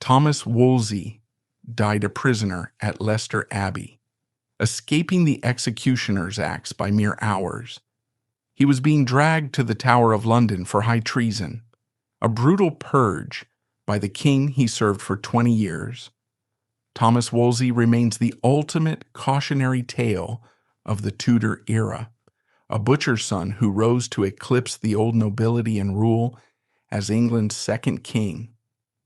Thomas Wolsey died a prisoner at Leicester Abbey, escaping the executioner's axe by mere hours. He was being dragged to the Tower of London for high treason, a brutal purge by the king he served for 20 years. Thomas Wolsey remains the ultimate cautionary tale of the Tudor era, a butcher's son who rose to eclipse the old nobility and rule as England's second king.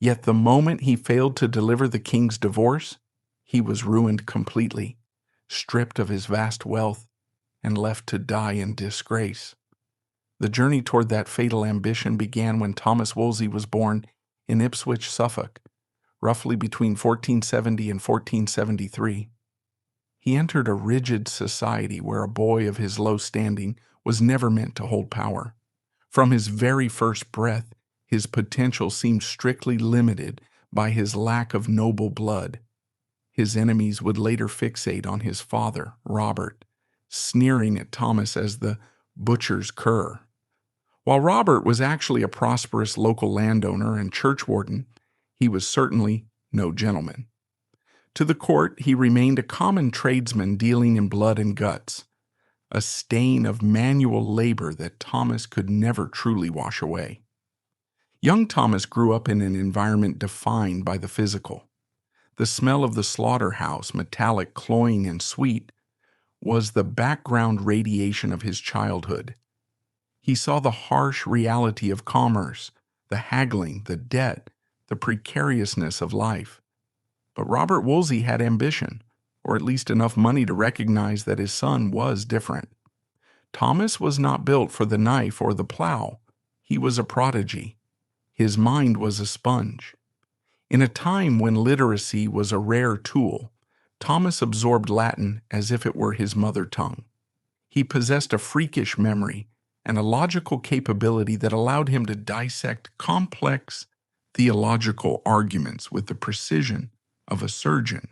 Yet the moment he failed to deliver the king's divorce, he was ruined completely, stripped of his vast wealth, and left to die in disgrace. The journey toward that fatal ambition began when Thomas Wolsey was born in Ipswich, Suffolk, roughly between 1470 and 1473. He entered a rigid society where a boy of his low standing was never meant to hold power. From his very first breath, his potential seemed strictly limited by his lack of noble blood. His enemies would later fixate on his father, Robert, sneering at Thomas as the butcher's cur. While Robert was actually a prosperous local landowner and churchwarden, he was certainly no gentleman. To the court, he remained a common tradesman dealing in blood and guts, a stain of manual labor that Thomas could never truly wash away. Young Thomas grew up in an environment defined by the physical. The smell of the slaughterhouse, metallic, cloying, and sweet, was the background radiation of his childhood. He saw the harsh reality of commerce, the haggling, the debt, the precariousness of life. But Robert Wolsey had ambition, or at least enough money to recognize that his son was different. Thomas was not built for the knife or the plow. He was a prodigy. His mind was a sponge. In a time when literacy was a rare tool, Thomas absorbed Latin as if it were his mother tongue. He possessed a freakish memory and a logical capability that allowed him to dissect complex theological arguments with the precision of a surgeon.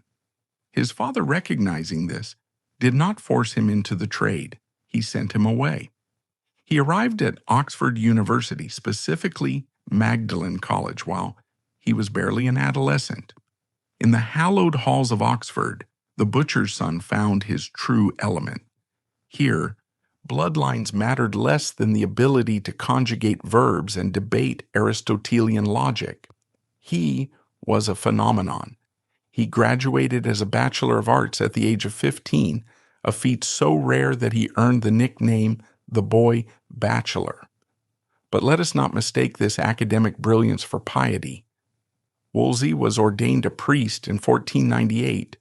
His father, recognizing this, did not force him into the trade. He sent him away. He arrived at Oxford University, specifically Magdalen College, while he was barely an adolescent. In the hallowed halls of Oxford, the butcher's son found his true element. Here, bloodlines mattered less than the ability to conjugate verbs and debate Aristotelian logic. He was a phenomenon. He graduated as a Bachelor of Arts at the age of 15, a feat so rare that he earned the nickname the Boy Bachelor. But let us not mistake this academic brilliance for piety. Wolsey was ordained a priest in 1498,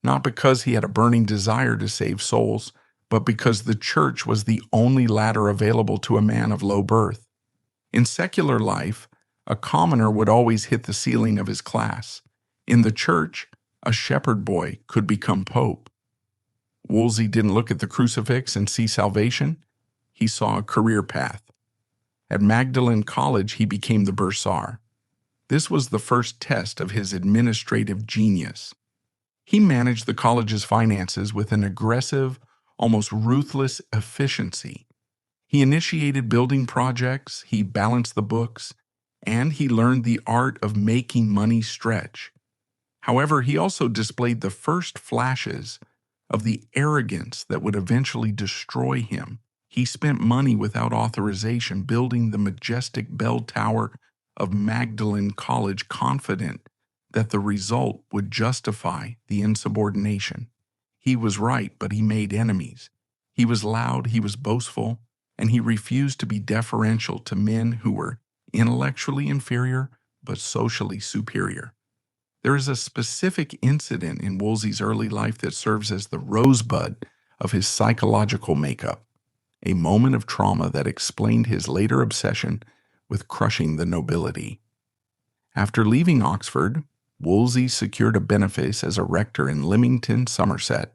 not because he had a burning desire to save souls, but because the church was the only ladder available to a man of low birth. In secular life, a commoner would always hit the ceiling of his class. In the church, a shepherd boy could become pope. Wolsey didn't look at the crucifix and see salvation. He saw a career path. At Magdalen College, he became the bursar. This was the first test of his administrative genius. He managed the college's finances with an aggressive, almost ruthless efficiency. He initiated building projects, he balanced the books, and he learned the art of making money stretch. However, he also displayed the first flashes of the arrogance that would eventually destroy him. He spent money without authorization building the majestic bell tower of Magdalen College, confident that the result would justify the insubordination. He was right, but he made enemies. He was loud, he was boastful, and he refused to be deferential to men who were intellectually inferior but socially superior. There is a specific incident in Wolsey's early life that serves as the rosebud of his psychological makeup, a moment of trauma that explained his later obsession with crushing the nobility. After leaving Oxford, Wolsey secured a benefice as a rector in Lymington, Somerset,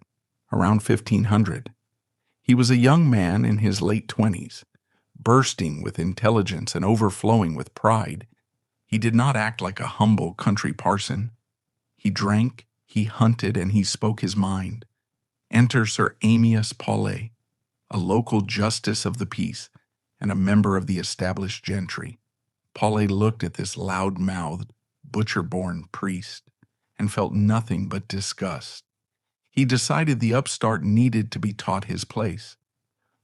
around 1500. He was a young man in his late 20s, bursting with intelligence and overflowing with pride. He did not act like a humble country parson. He drank, he hunted, and he spoke his mind. Enter Sir Amias Paulet, a local justice of the peace and a member of the established gentry. Paulet looked at this loud-mouthed, butcher-born priest, and felt nothing but disgust. He decided the upstart needed to be taught his place.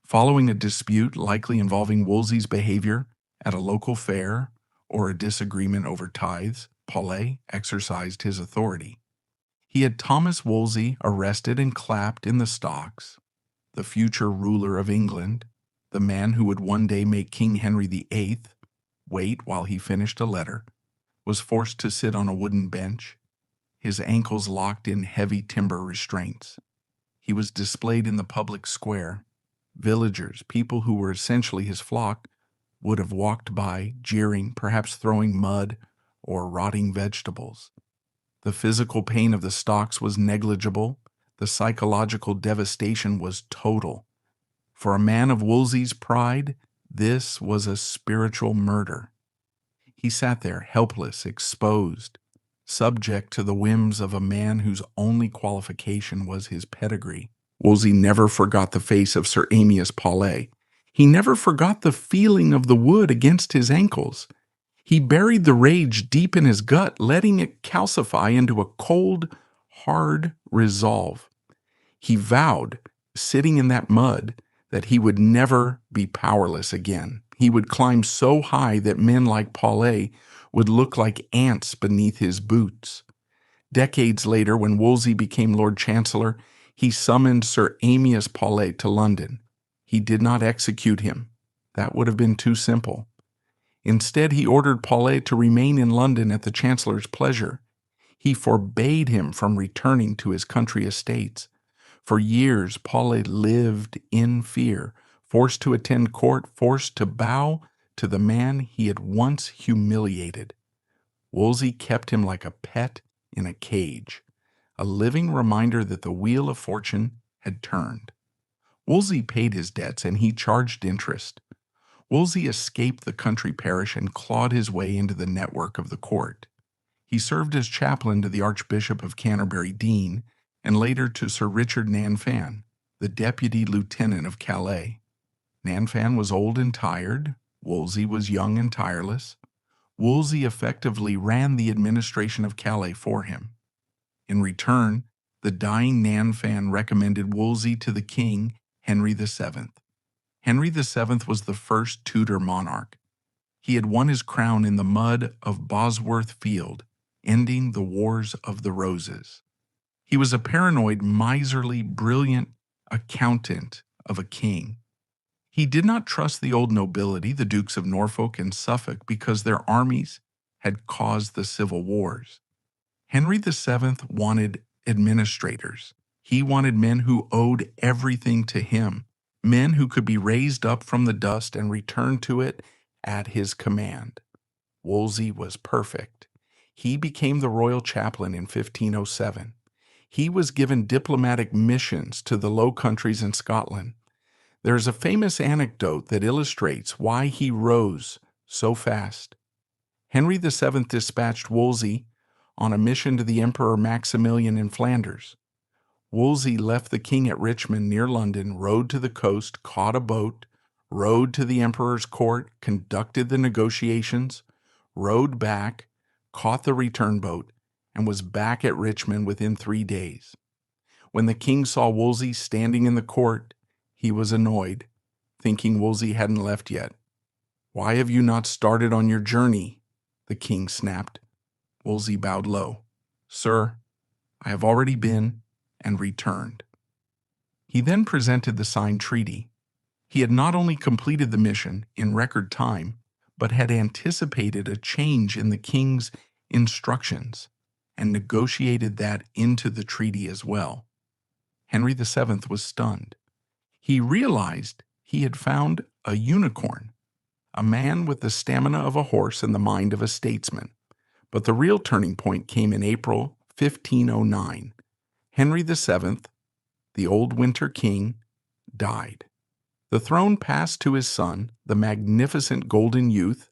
Following a dispute likely involving Wolsey's behavior at a local fair or a disagreement over tithes, Paulet exercised his authority. He had Thomas Wolsey arrested and clapped in the stocks. The future ruler of England, the man who would one day make King Henry VIII wait while he finished a letter, was forced to sit on a wooden bench, his ankles locked in heavy timber restraints. He was displayed in the public square. Villagers, people who were essentially his flock, would have walked by, jeering, perhaps throwing mud or rotting vegetables. The physical pain of the stocks was negligible. The psychological devastation was total. For a man of Wolsey's pride, this was a spiritual murder. He sat there, helpless, exposed, subject to the whims of a man whose only qualification was his pedigree. Wolsey never forgot the face of Sir Amyas Paulet. He never forgot the feeling of the wood against his ankles. He buried the rage deep in his gut, letting it calcify into a cold, hard resolve. He vowed, sitting in that mud, that he would never be powerless again. He would climb so high that men like Paulet would look like ants beneath his boots. Decades later, when Wolsey became Lord Chancellor, he summoned Sir Amyas Paulet to London. He did not execute him. That would have been too simple. Instead, he ordered Paulet to remain in London at the Chancellor's pleasure. He forbade him from returning to his country estates. For years, Paulet lived in fear, forced to attend court, forced to bow to the man he had once humiliated. Wolsey kept him like a pet in a cage, a living reminder that the wheel of fortune had turned. Wolsey paid his debts, and he charged interest. Wolsey escaped the country parish and clawed his way into the network of the court. He served as chaplain to the Archbishop of Canterbury Dean, and later to Sir Richard Nanfan, the deputy lieutenant of Calais. Nanfan was old and tired. Wolsey was young and tireless. Wolsey effectively ran the administration of Calais for him. In return, the dying Nanfan recommended Wolsey to the king, Henry VII. Henry VII was the first Tudor monarch. He had won his crown in the mud of Bosworth Field, ending the Wars of the Roses. He was a paranoid, miserly, brilliant accountant of a king. He did not trust the old nobility, the Dukes of Norfolk and Suffolk, because their armies had caused the civil wars. Henry VII wanted administrators. He wanted men who owed everything to him, men who could be raised up from the dust and returned to it at his command. Wolsey was perfect. He became the royal chaplain in 1507. He was given diplomatic missions to the Low Countries and Scotland. There is a famous anecdote that illustrates why he rose so fast. Henry VII dispatched Wolsey on a mission to the Emperor Maximilian in Flanders. Wolsey left the king at Richmond near London, rode to the coast, caught a boat, rode to the emperor's court, conducted the negotiations, rode back, caught the return boat, and was back at Richmond within 3 days. When the king saw Wolsey standing in the court, he was annoyed, thinking Wolsey hadn't left yet. "Why have you not started on your journey?" the king snapped. Wolsey bowed low. "Sir, I have already been and returned." He then presented the signed treaty. He had not only completed the mission in record time, but had anticipated a change in the king's instructions and negotiated that into the treaty as well. Henry VII was stunned. He realized he had found a unicorn, a man with the stamina of a horse and the mind of a statesman. But the real turning point came in April 1509. Henry VII, the old winter king, died. The throne passed to his son, the magnificent golden youth,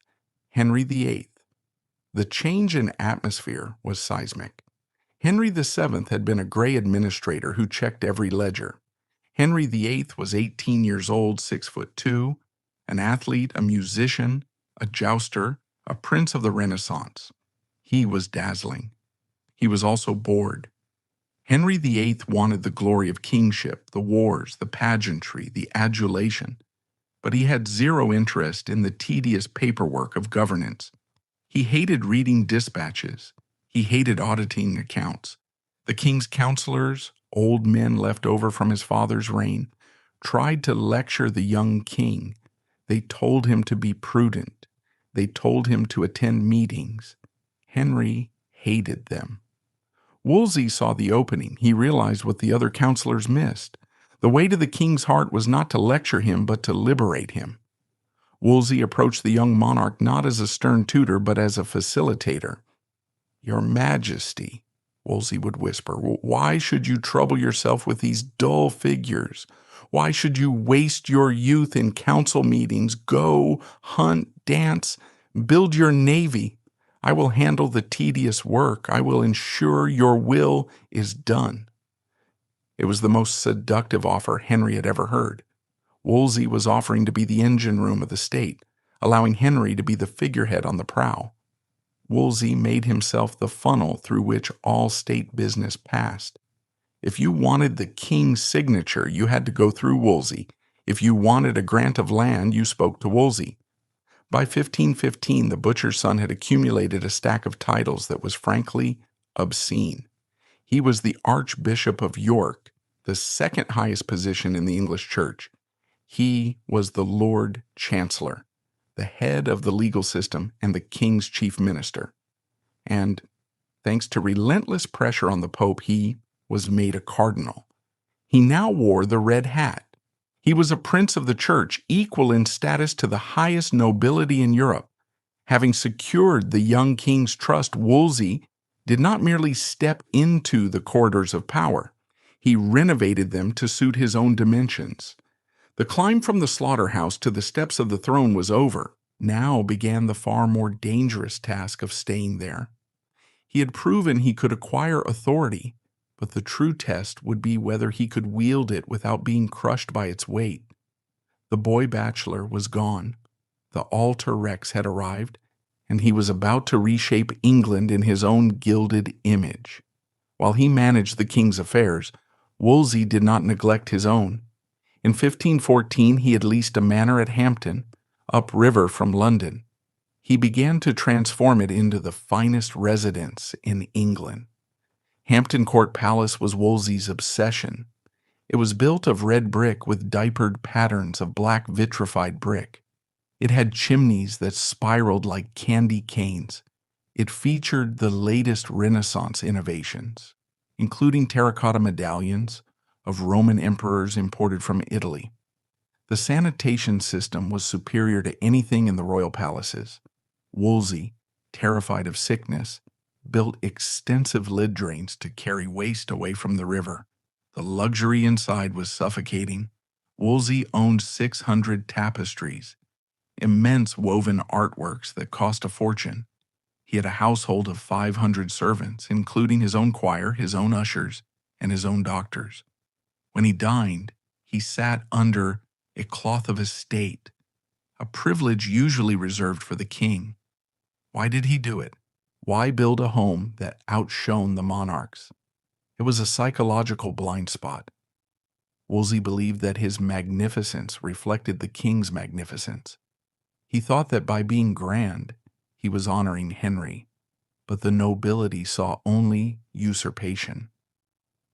Henry VIII. The change in atmosphere was seismic. Henry VII had been a gray administrator who checked every ledger. Henry VIII was 18 years old, 6'2", an athlete, a musician, a jouster, a prince of the Renaissance. He was dazzling. He was also bored. Henry VIII wanted the glory of kingship, the wars, the pageantry, the adulation, but he had zero interest in the tedious paperwork of governance. He hated reading dispatches. He hated auditing accounts. The king's counselors, old men left over from his father's reign, tried to lecture the young king. They told him to be prudent. They told him to attend meetings. Henry hated them. Wolsey saw the opening. He realized what the other counselors missed. The way to the king's heart was not to lecture him, but to liberate him. Wolsey approached the young monarch not as a stern tutor, but as a facilitator. "Your Majesty," Wolsey would whisper, "why should you trouble yourself with these dull figures? Why should you waste your youth in council meetings? Go, hunt, dance, build your navy. I will handle the tedious work. I will ensure your will is done." It was the most seductive offer Henry had ever heard. Wolsey was offering to be the engine room of the state, allowing Henry to be the figurehead on the prow. Wolsey made himself the funnel through which all state business passed. If you wanted the king's signature, you had to go through Wolsey. If you wanted a grant of land, you spoke to Wolsey. By 1515, the butcher's son had accumulated a stack of titles that was frankly obscene. He was the Archbishop of York, the second highest position in the English Church. He was the Lord Chancellor, the head of the legal system and the king's chief minister. And thanks to relentless pressure on the Pope, he was made a cardinal. He now wore the red hat. He was a prince of the church, equal in status to the highest nobility in Europe. Having secured the young king's trust, Wolsey did not merely step into the corridors of power. He renovated them to suit his own dimensions. The climb from the slaughterhouse to the steps of the throne was over. Now began the far more dangerous task of staying there. He had proven he could acquire authority, but the true test would be whether he could wield it without being crushed by its weight. The boy bachelor was gone. The altar rex had arrived, and he was about to reshape England in his own gilded image. While he managed the king's affairs, Wolsey did not neglect his own. In 1514, he had leased a manor at Hampton, upriver from London. He began to transform it into the finest residence in England. Hampton Court Palace was Wolsey's obsession. It was built of red brick with diapered patterns of black vitrified brick. It had chimneys that spiraled like candy canes. It featured the latest Renaissance innovations, including terracotta medallions of Roman emperors imported from Italy. The sanitation system was superior to anything in the royal palaces. Wolsey, terrified of sickness, built extensive lid drains to carry waste away from the river. The luxury inside was suffocating. Wolsey owned 600 tapestries, immense woven artworks that cost a fortune. He had a household of 500 servants, including his own choir, his own ushers, and his own doctors. When he dined, he sat under a cloth of estate, a privilege usually reserved for the king. Why did he do it? Why build a home that outshone the monarchs? It was a psychological blind spot. Wolsey believed that his magnificence reflected the king's magnificence. He thought that by being grand, he was honoring Henry, but the nobility saw only usurpation.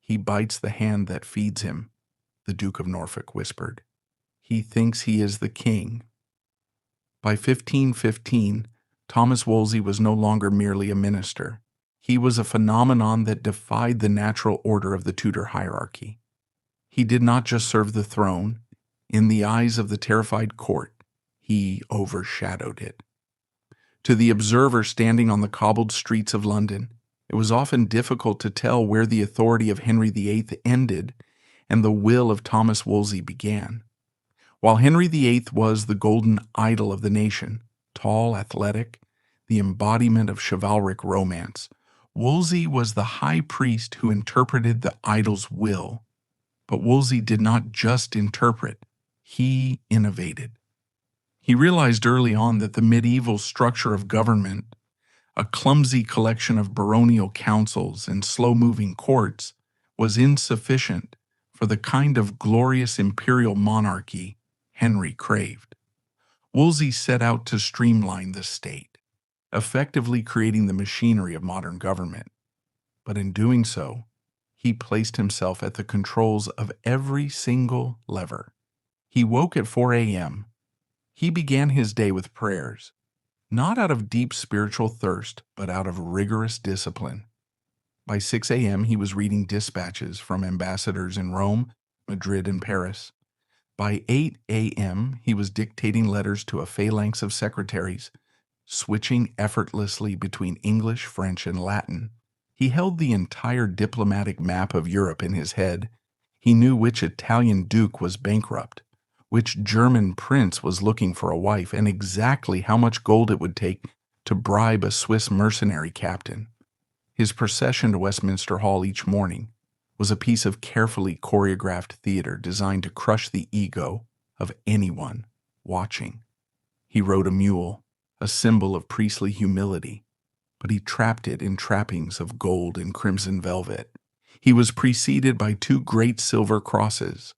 "He bites the hand that feeds him," the Duke of Norfolk whispered. "He thinks he is the king." By 1515, Thomas Wolsey was no longer merely a minister. He was a phenomenon that defied the natural order of the Tudor hierarchy. He did not just serve the throne. In the eyes of the terrified court, he overshadowed it. To the observer standing on the cobbled streets of London, it was often difficult to tell where the authority of Henry VIII ended and the will of Thomas Wolsey began. While Henry VIII was the golden idol of the nation, tall, athletic, the embodiment of chivalric romance, Wolsey was the high priest who interpreted the idol's will. But Wolsey did not just interpret, he innovated. He realized early on that the medieval structure of government, A clumsy collection of baronial councils and slow-moving courts was insufficient for the kind of glorious imperial monarchy Henry craved. Wolsey set out to streamline the state, effectively creating the machinery of modern government. But in doing so, he placed himself at the controls of every single lever. He woke at 4 a.m. He began his day with prayers, not out of deep spiritual thirst, but out of rigorous discipline. By 6 a.m., he was reading dispatches from ambassadors in Rome, Madrid, and Paris. By 8 a.m., he was dictating letters to a phalanx of secretaries, switching effortlessly between English, French, and Latin. He held the entire diplomatic map of Europe in his head. He knew which Italian duke was bankrupt, which German prince was looking for a wife, and exactly how much gold it would take to bribe a Swiss mercenary captain. His procession to Westminster Hall each morning was a piece of carefully choreographed theater designed to crush the ego of anyone watching. He rode a mule, a symbol of priestly humility, but he trapped it in trappings of gold and crimson velvet. He was preceded by 2 great silver crosses,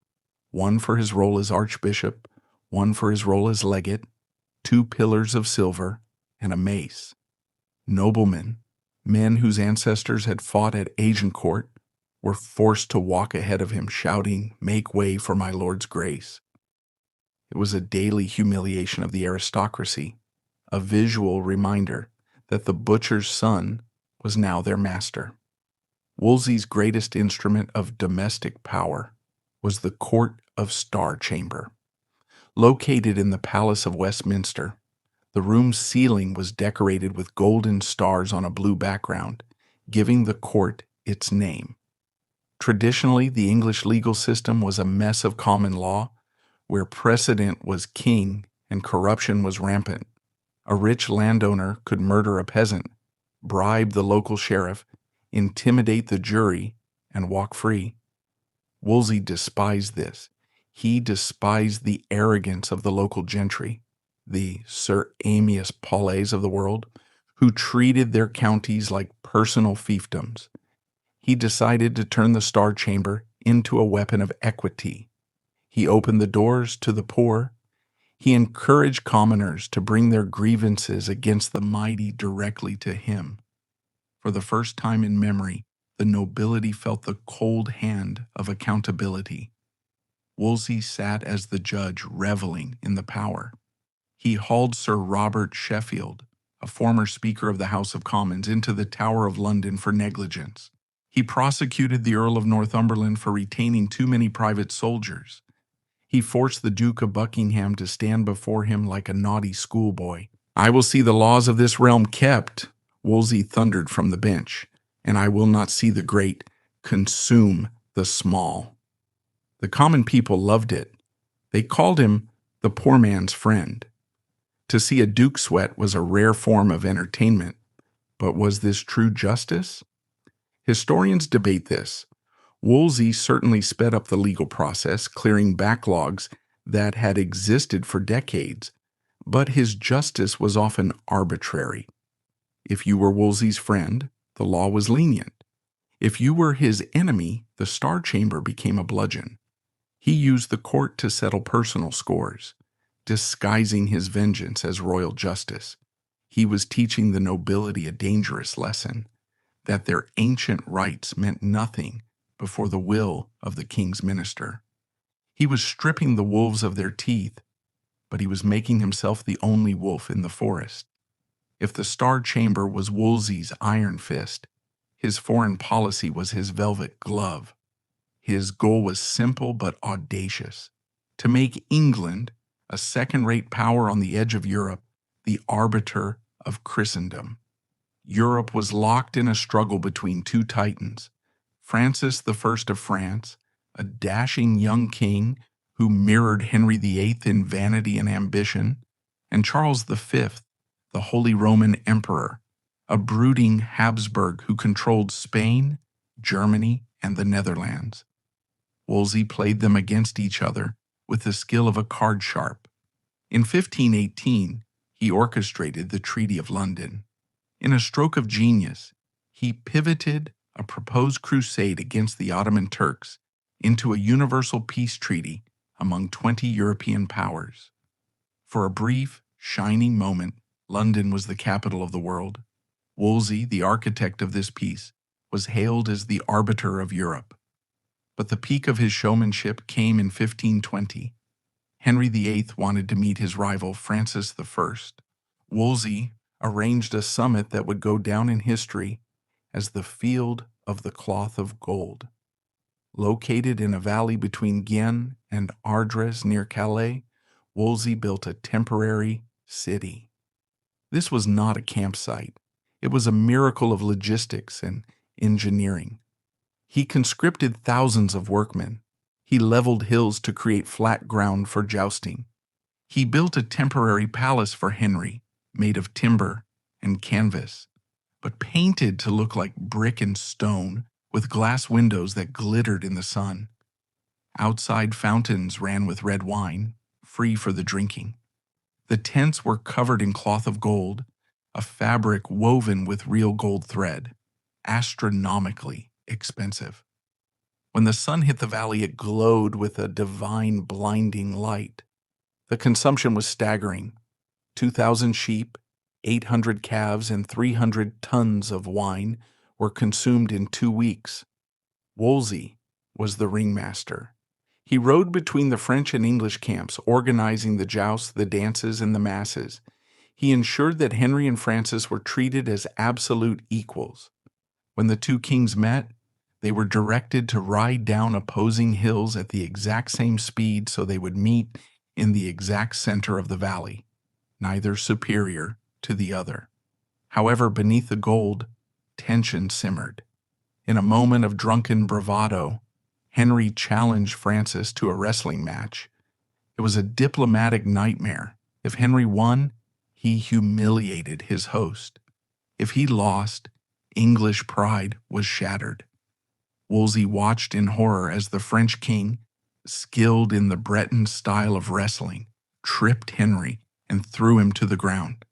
one for his role as archbishop, one for his role as legate, 2 pillars of silver, and a mace. Noblemen, men whose ancestors had fought at Agincourt, were forced to walk ahead of him, shouting, "Make way for my Lord's grace." It was a daily humiliation of the aristocracy, a visual reminder that the butcher's son was now their master. Wolsey's greatest instrument of domestic power was the Court of Star Chamber. Located in the Palace of Westminster, the room's ceiling was decorated with golden stars on a blue background, giving the court its name. Traditionally, the English legal system was a mess of common law, where precedent was king and corruption was rampant. A rich landowner could murder a peasant, bribe the local sheriff, intimidate the jury, and walk free. Wolsey despised this. He despised the arrogance of the local gentry, the Sir Amyas Pauleys of the world, who treated their counties like personal fiefdoms. He decided to turn the Star Chamber into a weapon of equity. He opened the doors to the poor. He encouraged commoners to bring their grievances against the mighty directly to him. For the first time in memory, the nobility felt the cold hand of accountability. Wolsey sat as the judge, reveling in the power. He hauled Sir Robert Sheffield, a former Speaker of the House of Commons, into the Tower of London for negligence. He prosecuted the Earl of Northumberland for retaining too many private soldiers. He forced the Duke of Buckingham to stand before him like a naughty schoolboy. "I will see the laws of this realm kept," Wolsey thundered from the bench, "and I will not see the great consume the small." The common people loved it. They called him the poor man's friend. To see a duke sweat was a rare form of entertainment, but was this true justice? Historians debate this. Wolsey certainly sped up the legal process, clearing backlogs that had existed for decades, but his justice was often arbitrary. If you were Wolsey's friend, the law was lenient. If you were his enemy, the Star Chamber became a bludgeon. He used the court to settle personal scores, disguising his vengeance as royal justice. He was teaching the nobility a dangerous lesson, that their ancient rights meant nothing before the will of the king's minister. He was stripping the wolves of their teeth, but he was making himself the only wolf in the forest. If the Star Chamber was Wolsey's iron fist, his foreign policy was his velvet glove. His goal was simple but audacious: to make England, a second-rate power on the edge of Europe, the arbiter of Christendom. Europe was locked in a struggle between 2 titans: Francis I of France, a dashing young king who mirrored Henry VIII in vanity and ambition, and Charles V, the Holy Roman Emperor, a brooding Habsburg who controlled Spain, Germany, and the Netherlands. Wolsey played them against each other with the skill of a card sharp. In 1518, he orchestrated the Treaty of London. In a stroke of genius, he pivoted a proposed crusade against the Ottoman Turks into a universal peace treaty among 20 European powers. For a brief, shining moment, London was the capital of the world. Wolsey, the architect of this peace, was hailed as the arbiter of Europe. But the peak of his showmanship came in 1520. Henry VIII wanted to meet his rival Francis I. Wolsey arranged a summit that would go down in history as the Field of the Cloth of Gold. Located in a valley between Gien and Ardres near Calais, Wolsey built a temporary city. This was not a campsite. It was a miracle of logistics and engineering. He conscripted thousands of workmen. He leveled hills to create flat ground for jousting. He built a temporary palace for Henry, made of timber and canvas, but painted to look like brick and stone, with glass windows that glittered in the sun. Outside fountains ran with red wine, free for the drinking. The tents were covered in cloth of gold, a fabric woven with real gold thread, astronomically expensive. When the sun hit the valley, it glowed with a divine, blinding light. The consumption was staggering. 2,000 sheep, 800 calves, and 300 tons of wine were consumed in 2 weeks. Wolsey was the ringmaster. He rode between the French and English camps, organizing the jousts, the dances, and the masses. He ensured that Henry and Francis were treated as absolute equals. When the two kings met, they were directed to ride down opposing hills at the exact same speed so they would meet in the exact center of the valley, neither superior to the other. However, beneath the gold, tension simmered. In a moment of drunken bravado, Henry challenged Francis to a wrestling match. It was a diplomatic nightmare. If Henry won, he humiliated his host. If he lost, English pride was shattered. Wolsey watched in horror as the French king, skilled in the Breton style of wrestling, tripped Henry and threw him to the ground.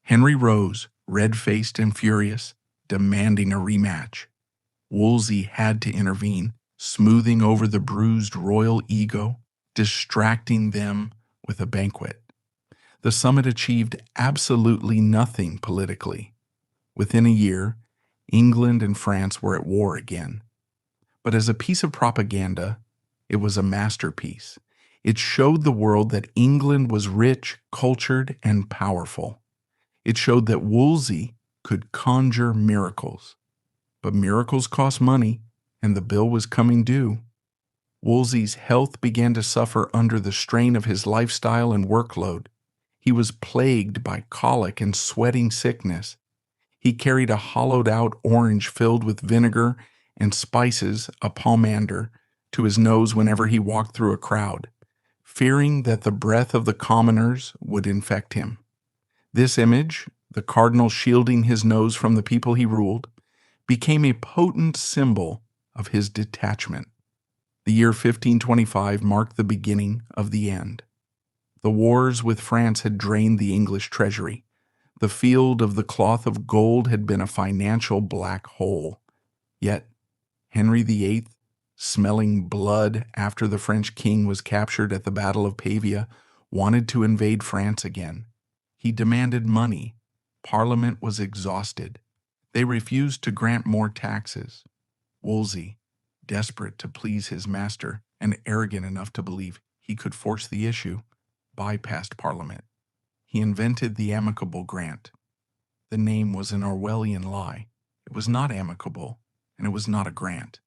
Henry rose, red-faced and furious, demanding a rematch. Wolsey had to intervene, smoothing over the bruised royal ego, distracting them with a banquet. The summit achieved absolutely nothing politically. Within a year, England and France were at war again. But as a piece of propaganda, it was a masterpiece. It showed the world that England was rich, cultured, and powerful. It showed that Wolsey could conjure miracles. But miracles cost money, and the bill was coming due. Wolsey's health began to suffer under the strain of his lifestyle and workload. He was plagued by colic and sweating sickness. He carried a hollowed-out orange filled with vinegar and spices, a pomander, to his nose whenever he walked through a crowd, fearing that the breath of the commoners would infect him. This image, the cardinal shielding his nose from the people he ruled, became a potent symbol of his detachment. The year 1525 marked the beginning of the end. The wars with France had drained the English treasury. The Field of the Cloth of Gold had been a financial black hole. Yet, Henry VIII, smelling blood after the French king was captured at the Battle of Pavia, wanted to invade France again. He demanded money. Parliament was exhausted. They refused to grant more taxes. Wolsey, desperate to please his master and arrogant enough to believe he could force the issue, bypassed Parliament. He invented the Amicable Grant. The name was an Orwellian lie. It was not amicable, and it was not a grant.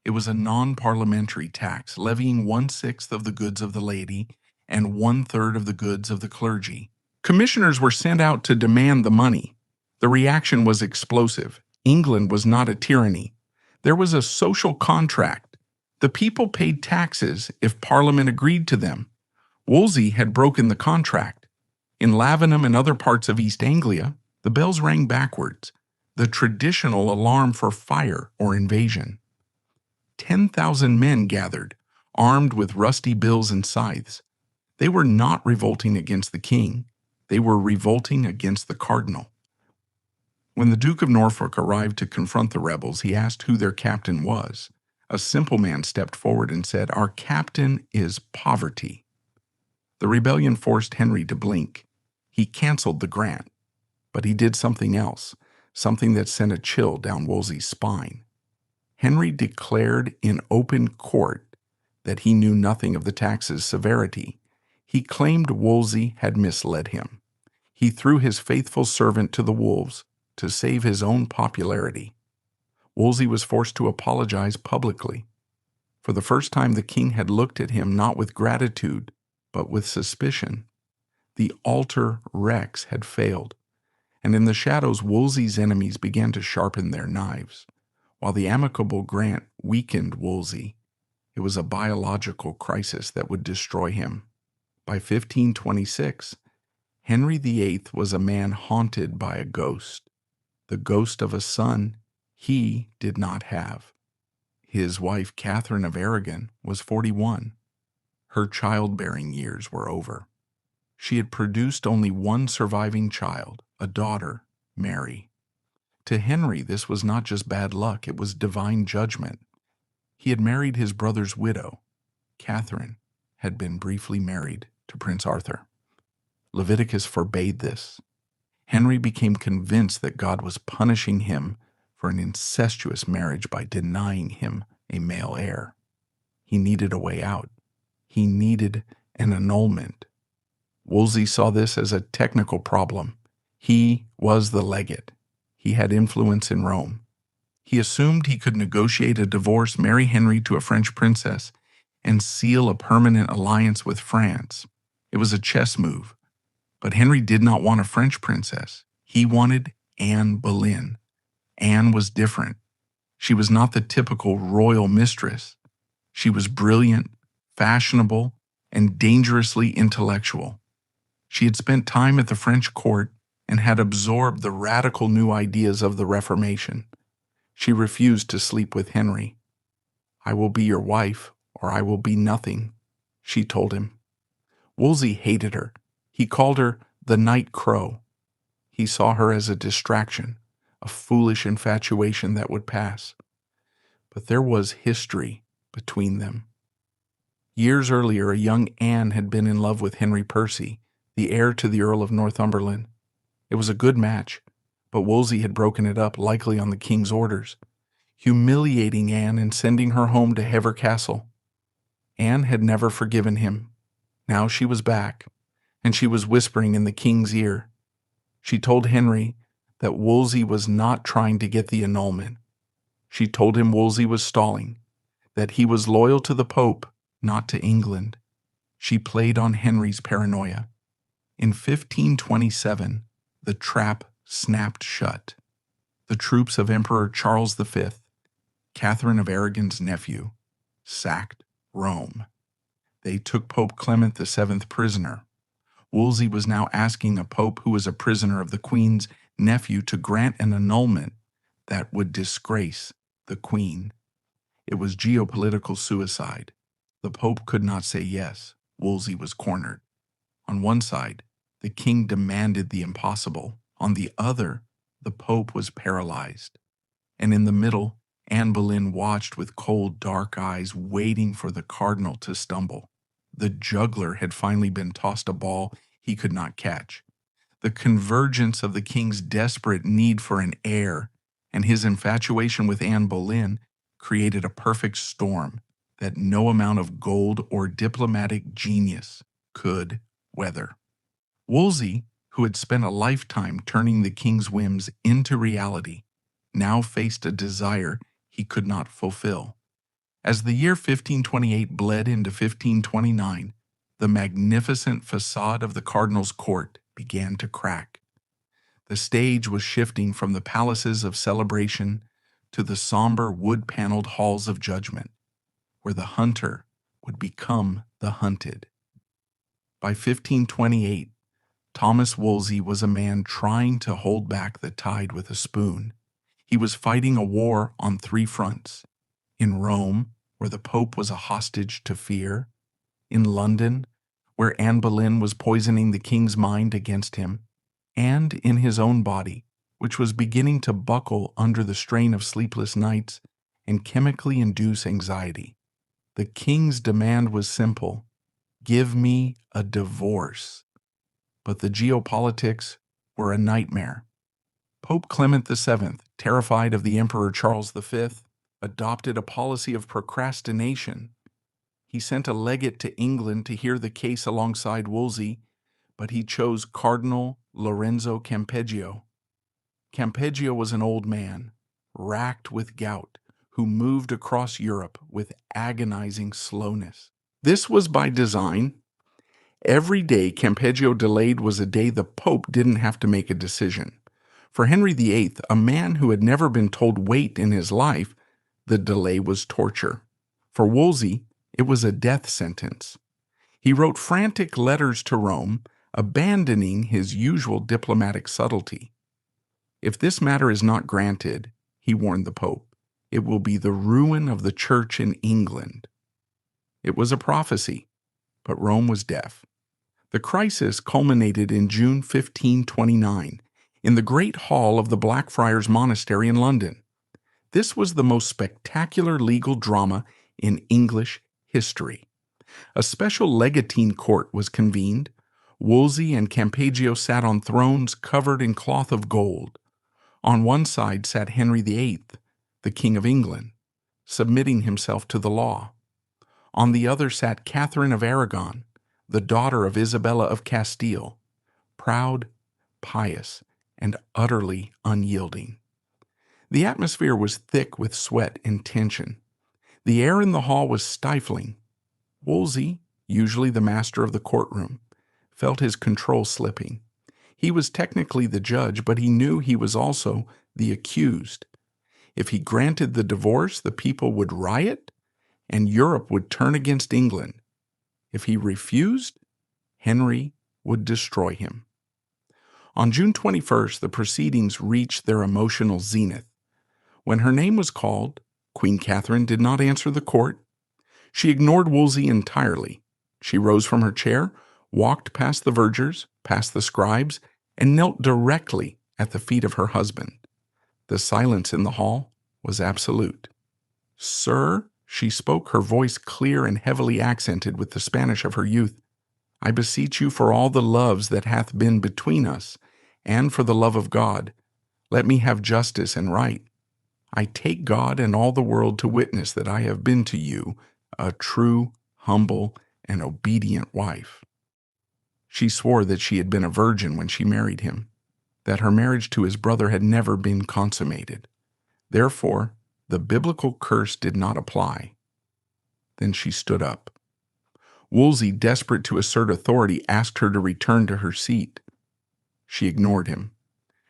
It was a non-parliamentary tax, levying 1/6 of the goods of the laity and 1/3 of the goods of the clergy. Commissioners were sent out to demand the money. The reaction was explosive. England was not a tyranny. There was a social contract. The people paid taxes if Parliament agreed to them. Wolsey had broken the contract. In Lavenham and other parts of East Anglia, the bells rang backwards, the traditional alarm for fire or invasion. 10,000 men gathered, armed with rusty bills and scythes. They were not revolting against the king. They were revolting against the cardinal. When the Duke of Norfolk arrived to confront the rebels, he asked who their captain was. A simple man stepped forward and said, "Our captain is poverty." The rebellion forced Henry to blink. He canceled the grant, but he did something else, something that sent a chill down Wolsey's spine. Henry declared in open court that he knew nothing of the tax's severity. He claimed Wolsey had misled him. He threw his faithful servant to the wolves to save his own popularity. Wolsey was forced to apologize publicly. For the first time, the king had looked at him not with gratitude, but with suspicion. The altar rex had failed, and in the shadows Wolsey's enemies began to sharpen their knives. While the Amicable Grant weakened Wolsey, it was a biological crisis that would destroy him. By 1526, Henry VIII was a man haunted by a ghost, the ghost of a son he did not have. His wife, Catherine of Aragon, was 41. Her childbearing years were over. She had produced only one surviving child, a daughter, Mary. To Henry, this was not just bad luck, it was divine judgment. He had married his brother's widow. Catherine had been briefly married to Prince Arthur. Leviticus forbade this. Henry became convinced that God was punishing him for an incestuous marriage by denying him a male heir. He needed a way out. He needed an annulment. Wolsey saw this as a technical problem. He was the legate. He had influence in Rome. He assumed he could negotiate a divorce, marry Henry to a French princess, and seal a permanent alliance with France. It was a chess move. But Henry did not want a French princess. He wanted Anne Boleyn. Anne was different. She was not the typical royal mistress. She was brilliant, fashionable, and dangerously intellectual. She had spent time at the French court and had absorbed the radical new ideas of the Reformation. She refused to sleep with Henry. "I will be your wife, or I will be nothing," she told him. Wolsey hated her. He called her the Night Crow. He saw her as a distraction, a foolish infatuation that would pass. But there was history between them. Years earlier, a young Anne had been in love with Henry Percy, the heir to the Earl of Northumberland. It was a good match, but Wolsey had broken it up, likely on the king's orders, humiliating Anne and sending her home to Hever Castle. Anne had never forgiven him. Now she was back, and she was whispering in the king's ear. She told Henry that Wolsey was not trying to get the annulment. She told him Wolsey was stalling, that he was loyal to the Pope, not to England. She played on Henry's paranoia. In 1527, the trap snapped shut. The troops of Emperor Charles V, Catherine of Aragon's nephew, sacked Rome. They took Pope Clement VII prisoner. Wolsey was now asking a pope who was a prisoner of the Queen's nephew to grant an annulment that would disgrace the Queen. It was geopolitical suicide. The Pope could not say yes. Wolsey was cornered. On one side, the king demanded the impossible. On the other, the Pope was paralyzed. And in the middle, Anne Boleyn watched with cold, dark eyes, waiting for the cardinal to stumble. The juggler had finally been tossed a ball he could not catch. The convergence of the king's desperate need for an heir and his infatuation with Anne Boleyn created a perfect storm that no amount of gold or diplomatic genius could weather. Wolsey, who had spent a lifetime turning the king's whims into reality, now faced a desire he could not fulfill. As the year 1528 bled into 1529, the magnificent facade of the cardinal's court began to crack. The stage was shifting from the palaces of celebration to the somber wood-paneled halls of judgment, where the hunter would become the hunted. By 1528, Thomas Wolsey was a man trying to hold back the tide with a spoon. He was fighting a war on three fronts: in Rome, where the Pope was a hostage to fear; in London, where Anne Boleyn was poisoning the king's mind against him; and in his own body, which was beginning to buckle under the strain of sleepless nights and chemically induced anxiety. The king's demand was simple: give me a divorce. But the geopolitics were a nightmare. Pope Clement VII, terrified of the Emperor Charles V, adopted a policy of procrastination. He sent a legate to England to hear the case alongside Wolsey, but he chose Cardinal Lorenzo Campeggio. Campeggio was an old man, racked with gout, who moved across Europe with agonizing slowness. This was by design. Every day Campeggio delayed was a day the Pope didn't have to make a decision. For Henry VIII, a man who had never been told wait in his life, the delay was torture. For Wolsey, it was a death sentence. He wrote frantic letters to Rome, abandoning his usual diplomatic subtlety. If this matter is not granted, he warned the Pope, it will be the ruin of the Church in England. It was a prophecy, but Rome was deaf. The crisis culminated in June 1529 in the Great Hall of the Blackfriars Monastery in London. This was the most spectacular legal drama in English history. A special legatine court was convened. Wolsey and Campeggio sat on thrones covered in cloth of gold. On one side sat Henry VIII, the King of England, submitting himself to the law. On the other sat Catherine of Aragon, the daughter of Isabella of Castile, proud, pious, and utterly unyielding. The atmosphere was thick with sweat and tension. The air in the hall was stifling. Wolsey, usually the master of the courtroom, felt his control slipping. He was technically the judge, but he knew he was also the accused. If he granted the divorce, the people would riot, and Europe would turn against England. If he refused, Henry would destroy him. On June 21st, the proceedings reached their emotional zenith. When her name was called, Queen Catherine did not answer the court. She ignored Wolsey entirely. She rose from her chair, walked past the vergers, past the scribes, and knelt directly at the feet of her husband. The silence in the hall was absolute. "Sir," she spoke, her voice clear and heavily accented with the Spanish of her youth, "I beseech you for all the loves that hath been between us, and for the love of God, let me have justice and right. I take God and all the world to witness that I have been to you a true, humble, and obedient wife." She swore that she had been a virgin when she married him, that her marriage to his brother had never been consummated. Therefore, the biblical curse did not apply. Then she stood up. Wolsey, desperate to assert authority, asked her to return to her seat. She ignored him.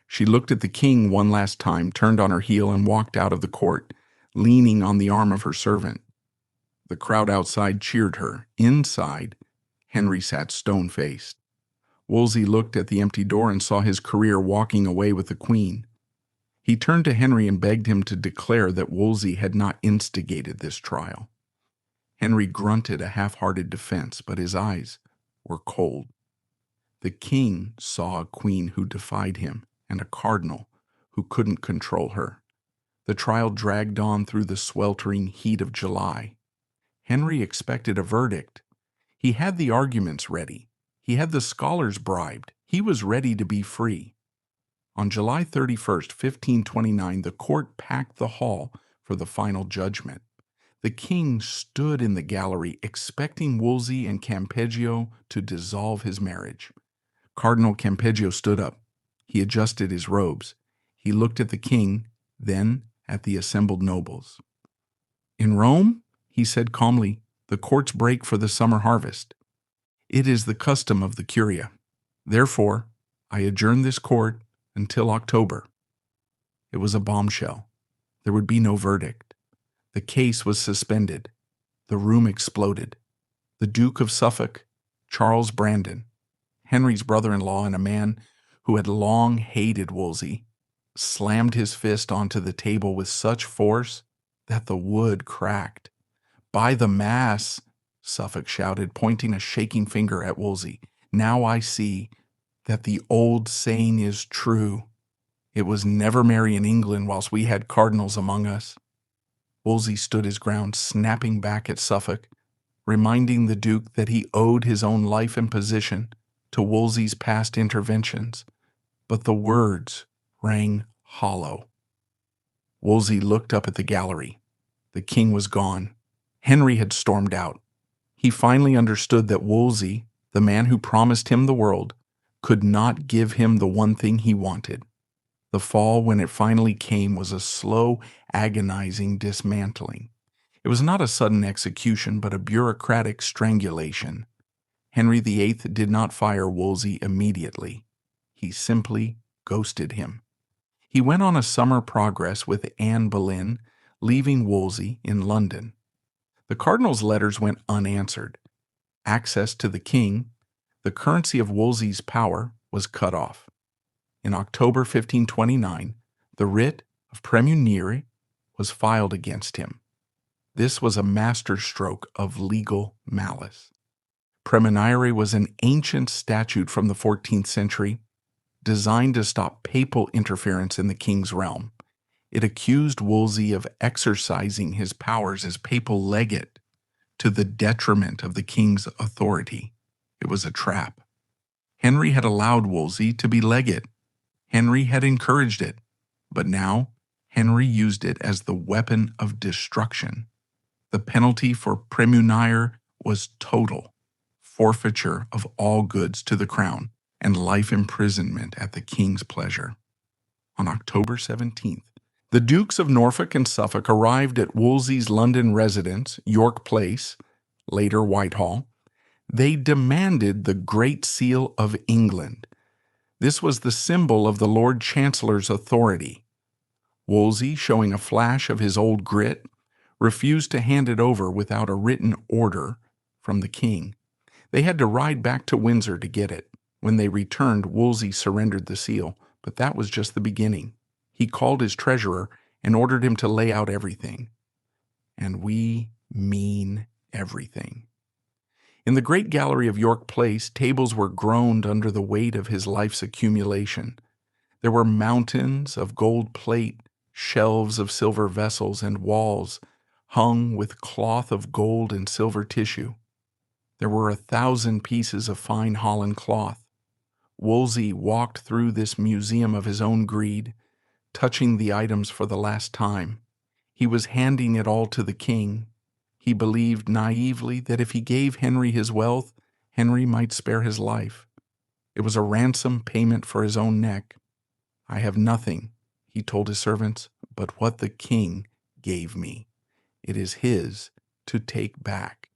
She looked at the king one last time, turned on her heel, and walked out of the court, leaning on the arm of her servant. The crowd outside cheered her. Inside, Henry sat stone-faced. Wolsey looked at the empty door and saw his career walking away with the queen. He turned to Henry and begged him to declare that Wolsey had not instigated this trial. Henry grunted a half-hearted defense, but his eyes were cold. The king saw a queen who defied him and a cardinal who couldn't control her. The trial dragged on through the sweltering heat of July. Henry expected a verdict. He had the arguments ready. He had the scholars bribed. He was ready to be free. On July 31st, 1529, the court packed the hall for the final judgment. The king stood in the gallery, expecting Wolsey and Campeggio to dissolve his marriage. Cardinal Campeggio stood up. He adjusted his robes. He looked at the king, then at the assembled nobles. "In Rome," he said calmly, "the courts break for the summer harvest. It is the custom of the Curia. Therefore, I adjourn this court until October." It was a bombshell. There would be no verdict. The case was suspended. The room exploded. The Duke of Suffolk, Charles Brandon, Henry's brother-in-law and a man who had long hated Wolsey, slammed his fist onto the table with such force that the wood cracked. "By the Mass," Suffolk shouted, pointing a shaking finger at Wolsey, "now I see that the old saying is true. It was never merry in England whilst we had cardinals among us. Wolsey stood his ground, snapping back at Suffolk, reminding the Duke that he owed his own life and position to Wolsey's past interventions. But the words rang hollow. Wolsey looked up at the gallery. The king was gone. Henry had stormed out. He finally understood that Wolsey, the man who promised him the world, could not give him the one thing he wanted. The fall, when it finally came, was a slow, agonizing dismantling. It was not a sudden execution, but a bureaucratic strangulation. Henry VIII did not fire Wolsey immediately. He simply ghosted him. He went on a summer progress with Anne Boleyn, leaving Wolsey in London. The cardinal's letters went unanswered. Access to the king, the currency of Wolsey's power, was cut off. In October 1529, the writ of praemunire was filed against him. This was a masterstroke of legal malice. Praemunire was an ancient statute from the 14th century designed to stop papal interference in the king's realm. It accused Wolsey of exercising his powers as papal legate to the detriment of the king's authority. It was a trap. Henry had allowed Wolsey to be legate. Henry had encouraged it, but now Henry used it as the weapon of destruction. The penalty for praemunire was total forfeiture of all goods to the crown and life imprisonment at the king's pleasure. On October 17th, the Dukes of Norfolk and Suffolk arrived at Wolsey's London residence, York Place, later Whitehall. They demanded the Great Seal of England. This was the symbol of the Lord Chancellor's authority. Wolsey, showing a flash of his old grit, refused to hand it over without a written order from the king. They had to ride back to Windsor to get it. When they returned, Wolsey surrendered the seal, but that was just the beginning. He called his treasurer and ordered him to lay out everything. And we mean everything. In the great gallery of York Place, tables were groaned under the weight of his life's accumulation. There were mountains of gold plate, shelves of silver vessels, and walls hung with cloth of gold and silver tissue. There were 1,000 pieces of fine Holland cloth. Wolsey walked through this museum of his own greed, touching the items for the last time. He was handing it all to the king. He believed naively that if he gave Henry his wealth, Henry might spare his life. It was a ransom payment for his own neck. "I have nothing," he told his servants, "but what the king gave me. It is his to take back."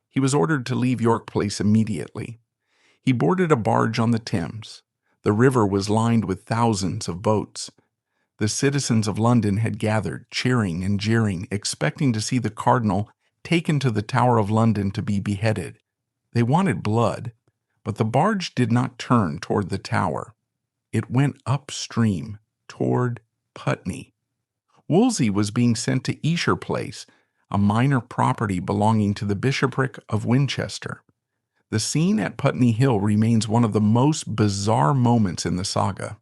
He was ordered to leave York Place immediately. He boarded a barge on the Thames. The river was lined with thousands of boats. The citizens of London had gathered, cheering and jeering, expecting to see the cardinal taken to the Tower of London to be beheaded. They wanted blood, but the barge did not turn toward the Tower. It went upstream toward Putney. Wolsey was being sent to Esher Place, a minor property belonging to the bishopric of Winchester. The scene at Putney Hill remains one of the most bizarre moments in the saga.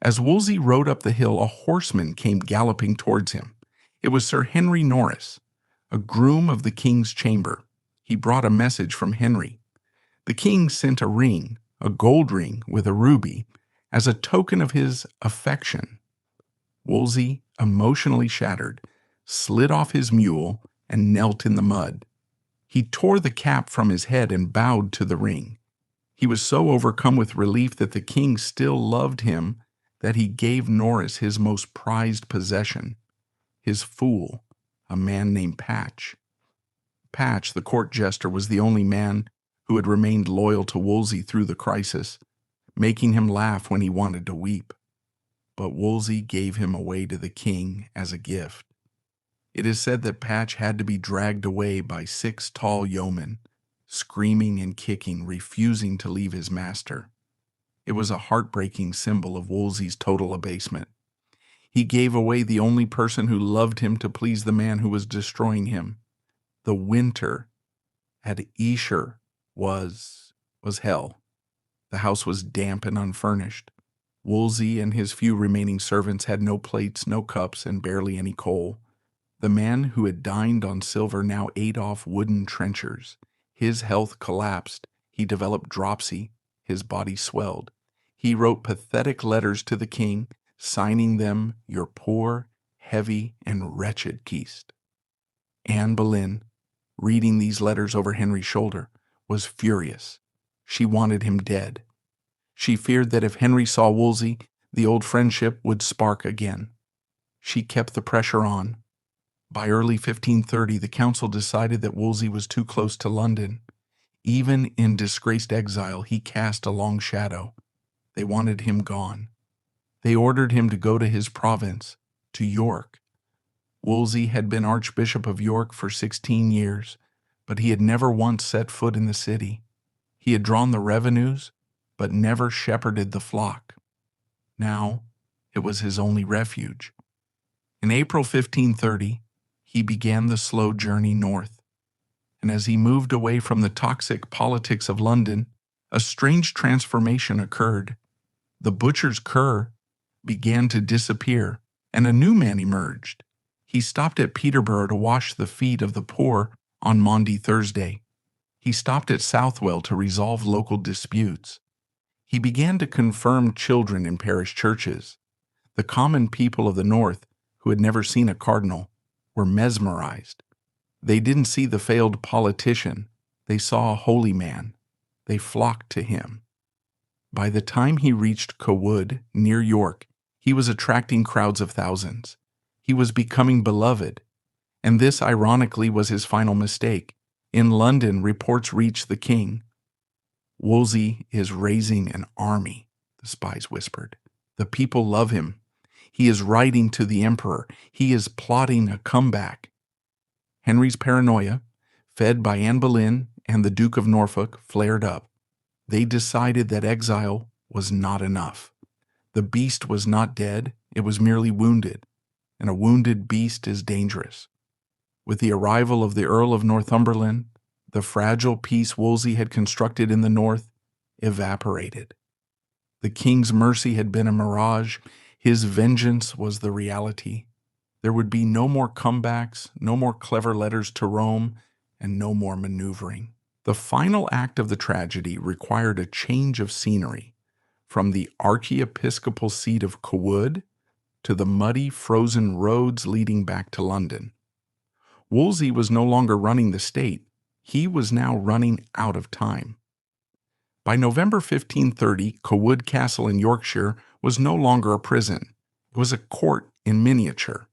As Wolsey rode up the hill, a horseman came galloping towards him. It was Sir Henry Norris, a groom of the king's chamber. He brought a message from Henry. The king sent a ring, a gold ring with a ruby, as a token of his affection. Wolsey, emotionally shattered, slid off his mule and knelt in the mud. He tore the cap from his head and bowed to the ring. He was so overcome with relief that the king still loved him that he gave Norris his most prized possession, his fool, a man named Patch. Patch, the court jester, was the only man who had remained loyal to Wolsey through the crisis, making him laugh when he wanted to weep. But Wolsey gave him away to the king as a gift. It is said that Patch had to be dragged away by 6 tall yeomen, screaming and kicking, refusing to leave his master. It was a heartbreaking symbol of Wolsey's total abasement. He gave away the only person who loved him to please the man who was destroying him. The winter at Esher was hell. The house was damp and unfurnished. Wolsey and his few remaining servants had no plates, no cups, and barely any coal. The man who had dined on silver now ate off wooden trenchers. His health collapsed. He developed dropsy. His body swelled. He wrote pathetic letters to the king, signing them, "Your poor, heavy, and wretched Keist." Anne Boleyn, reading these letters over Henry's shoulder, was furious. She wanted him dead. She feared that if Henry saw Wolsey, the old friendship would spark again. She kept the pressure on. By early 1530, the council decided that Wolsey was too close to London. Even in disgraced exile, he cast a long shadow. They wanted him gone. They ordered him to go to his province, to York. Wolsey had been Archbishop of York for 16 years, but he had never once set foot in the city. He had drawn the revenues, but never shepherded the flock. Now, it was his only refuge. In April 1530, he began the slow journey north. And as he moved away from the toxic politics of London, a strange transformation occurred. The butcher's cur began to disappear, and a new man emerged. He stopped at Peterborough to wash the feet of the poor on Maundy Thursday. He stopped at Southwell to resolve local disputes. He began to confirm children in parish churches. The common people of the North, who had never seen a cardinal, were mesmerized. They didn't see the failed politician. They saw a holy man. They flocked to him. By the time he reached Cawood, near York, he was attracting crowds of thousands. He was becoming beloved. And this, ironically, was his final mistake. In London, reports reached the king. "Wolsey is raising an army," the spies whispered. "The people love him. He is writing to the emperor. He is plotting a comeback." Henry's paranoia, fed by Anne Boleyn and the Duke of Norfolk, flared up. They decided that exile was not enough. The beast was not dead, it was merely wounded, and a wounded beast is dangerous. With the arrival of the Earl of Northumberland, the fragile peace Wolsey had constructed in the north evaporated. The king's mercy had been a mirage. His vengeance was the reality. There would be no more comebacks, no more clever letters to Rome, and no more maneuvering. The final act of the tragedy required a change of scenery, from the archiepiscopal seat of Cawood to the muddy, frozen roads leading back to London. Wolsey was no longer running the state. He was now running out of time. By November 1530, Cawood Castle in Yorkshire was no longer a prison. It was a court in miniature.